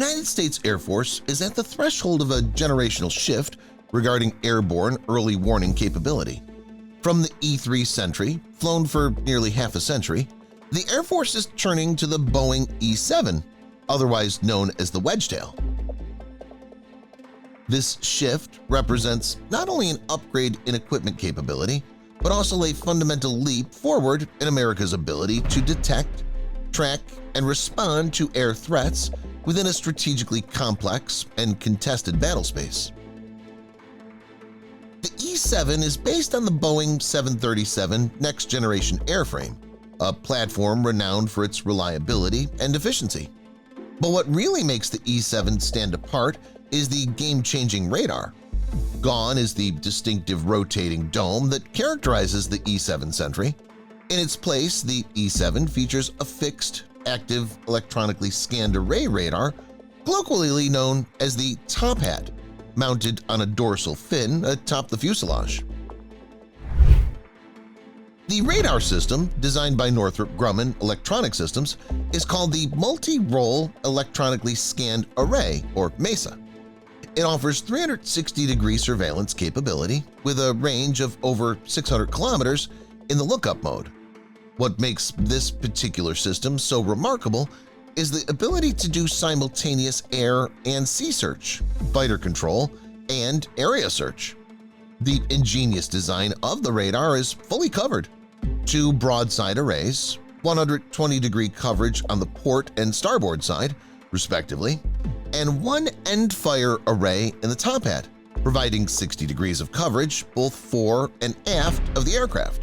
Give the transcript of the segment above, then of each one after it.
United States Air Force is at the threshold of a generational shift regarding airborne early warning capability. From the E-3 Sentry, flown for nearly half a century, the Air Force is turning to the Boeing E-7, otherwise known as the Wedgetail. This shift represents not only an upgrade in equipment capability, but also a fundamental leap forward in America's ability to detect, track, and respond to air threats within a strategically complex and contested battlespace. The E-7 is based on the Boeing 737 next-generation airframe, a platform renowned for its reliability and efficiency. But what really makes the E-7 stand apart is the game-changing radar. Gone is the distinctive rotating dome that characterizes the E-7 Sentry. In its place, the E-7 features a fixed, active, electronically scanned array radar, colloquially known as the top hat, mounted on a dorsal fin atop the fuselage. The radar system, designed by Northrop Grumman Electronic Systems, is called the Multi-Role Electronically Scanned Array, or Mesa. It offers 360-degree surveillance capability with a range of over 600 kilometers in the lookup mode. What makes this particular system so remarkable is the ability to do simultaneous air and sea search, fighter control, and area search. The ingenious design of the radar is fully covered. 2 broadside arrays, 120-degree coverage on the port and starboard side, respectively, and 1 end-fire array in the top hat, providing 60 degrees of coverage both fore and aft of the aircraft.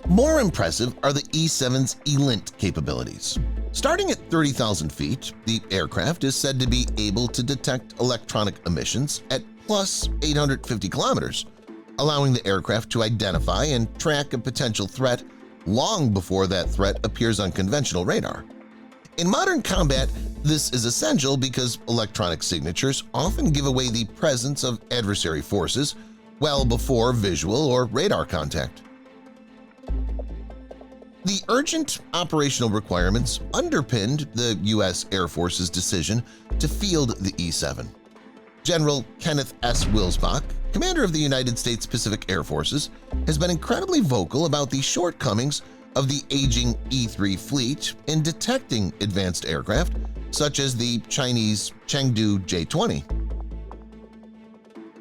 More impressive are the E-7's ELINT capabilities. Starting at 30,000 feet, the aircraft is said to be able to detect electronic emissions at plus 850 kilometers, allowing the aircraft to identify and track a potential threat long before that threat appears on conventional radar. In modern combat, this is essential because electronic signatures often give away the presence of adversary forces well before visual or radar contact. The urgent operational requirements underpinned the U.S. Air Force's decision to field the E-7. General Kenneth S. Wilsbach, commander of the United States Pacific Air Forces, has been incredibly vocal about the shortcomings of the aging E-3 fleet in detecting advanced aircraft such as the Chinese Chengdu J-20.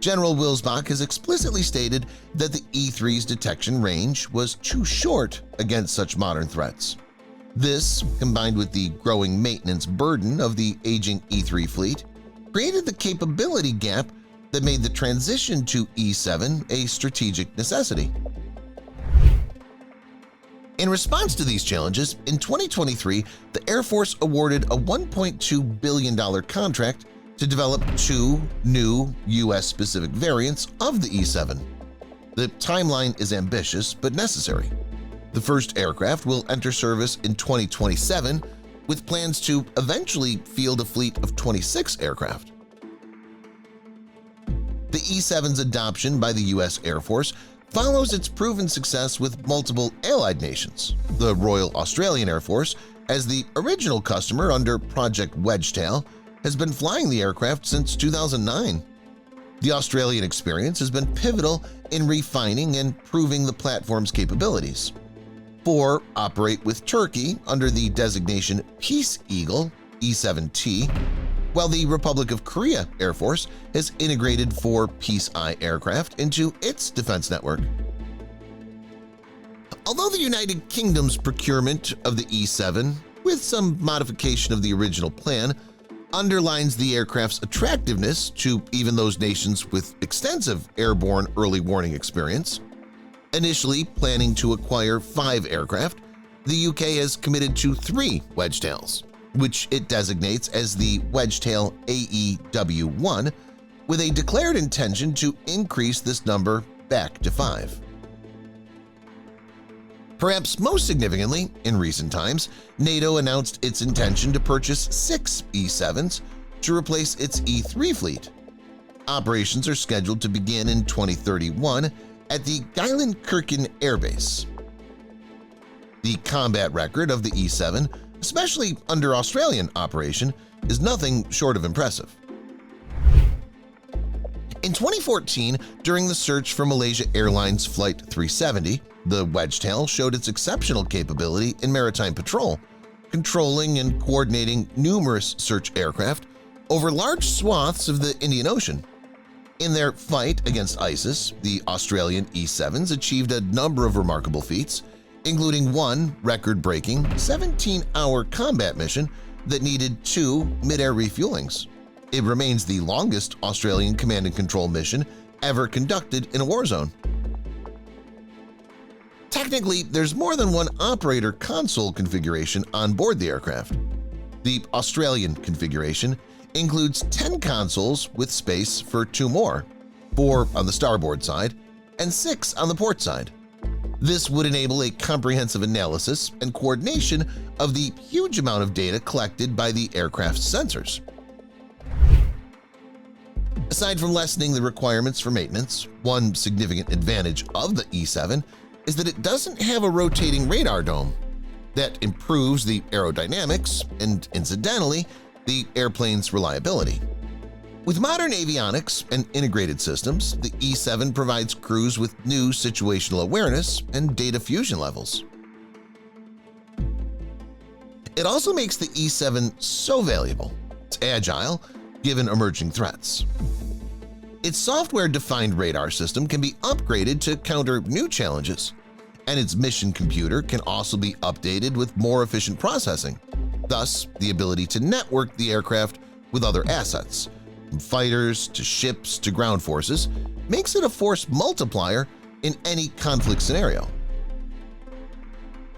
General Wilsbach has explicitly stated that the E-3's detection range was too short against such modern threats. This, combined with the growing maintenance burden of the aging E-3 fleet, created the capability gap that made the transition to E-7 a strategic necessity. In response to these challenges, in 2023, the Air Force awarded a $1.2 billion contract to develop 2 new U.S.-specific variants of the E-7. The timeline is ambitious but necessary. The first aircraft will enter service in 2027, with plans to eventually field a fleet of 26 aircraft. The E-7's adoption by the U.S. Air Force follows its proven success with multiple allied nations. The Royal Australian Air Force, as the original customer under Project Wedgetail, has been flying the aircraft since 2009. The Australian experience has been pivotal in refining and proving the platform's capabilities. 4 operate with Turkey under the designation Peace Eagle E-7T, while the Republic of Korea Air Force has integrated 4 Peace Eye aircraft into its defense network. Although the United Kingdom's procurement of the E-7, with some modification of the original plan, underlines the aircraft's attractiveness to even those nations with extensive airborne early warning experience. Initially planning to acquire 5 aircraft, the UK has committed to 3 Wedgetails, which it designates as the Wedgetail aew&c, with a declared intention to increase this number back to 5. Perhaps most significantly, in recent times, NATO announced its intention to purchase 6 E-7s to replace its E-3 fleet. Operations are scheduled to begin in 2031 at the Geilenkirchen Air Base. The combat record of the E-7 especially under Australian operation, is nothing short of impressive. In 2014, during the search for Malaysia Airlines Flight 370, the Wedgetail showed its exceptional capability in maritime patrol, controlling and coordinating numerous search aircraft over large swaths of the Indian Ocean. In their fight against ISIS, the Australian E-7s achieved a number of remarkable feats, including one record-breaking 17-hour combat mission that needed 2 mid-air refuelings. It remains the longest Australian command and control mission ever conducted in a war zone. Technically, there's more than one operator console configuration on board the aircraft. The Australian configuration includes 10 consoles with space for 2 more, 4 on the starboard side and 6 on the port side. This would enable a comprehensive analysis and coordination of the huge amount of data collected by the aircraft's sensors. Aside from lessening the requirements for maintenance, one significant advantage of the E-7 is that it doesn't have a rotating radar dome. That improves the aerodynamics and, incidentally, the airplane's reliability. With modern avionics and integrated systems, the E-7 provides crews with new situational awareness and data fusion levels. It also makes the E-7 so valuable. It's agile, given emerging threats. Its software-defined radar system can be upgraded to counter new challenges, and its mission computer can also be updated with more efficient processing, thus the ability to network the aircraft with other assets, from fighters to ships to ground forces, makes it a force multiplier in any conflict scenario.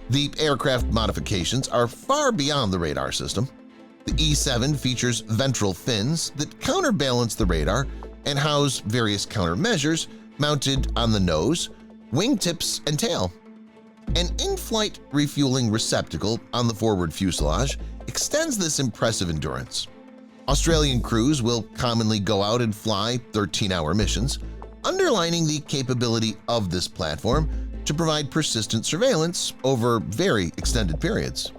The aircraft modifications are far beyond the radar system. The E-7 features ventral fins that counterbalance the radar and house various countermeasures mounted on the nose, wingtips, and tail. An in-flight refueling receptacle on the forward fuselage extends this impressive endurance. Australian crews will commonly go out and fly 13-hour missions, underlining the capability of this platform to provide persistent surveillance over very extended periods.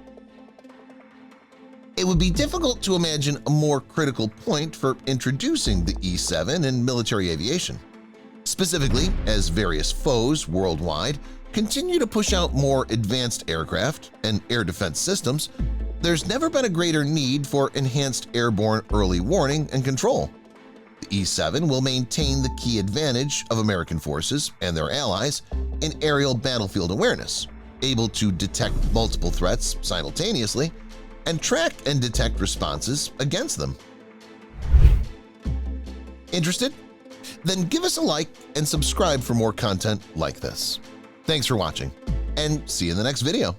It would be difficult to imagine a more critical point for introducing the E-7 in military aviation. Specifically, as various foes worldwide continue to push out more advanced aircraft and air defense systems, there's never been a greater need for enhanced airborne early warning and control. The E-7 will maintain the key advantage of American forces and their allies in aerial battlefield awareness, able to detect multiple threats simultaneously and track and detect responses against them. Interested? Then give us a like and subscribe for more content like this. Thanks for watching, and see you in the next video.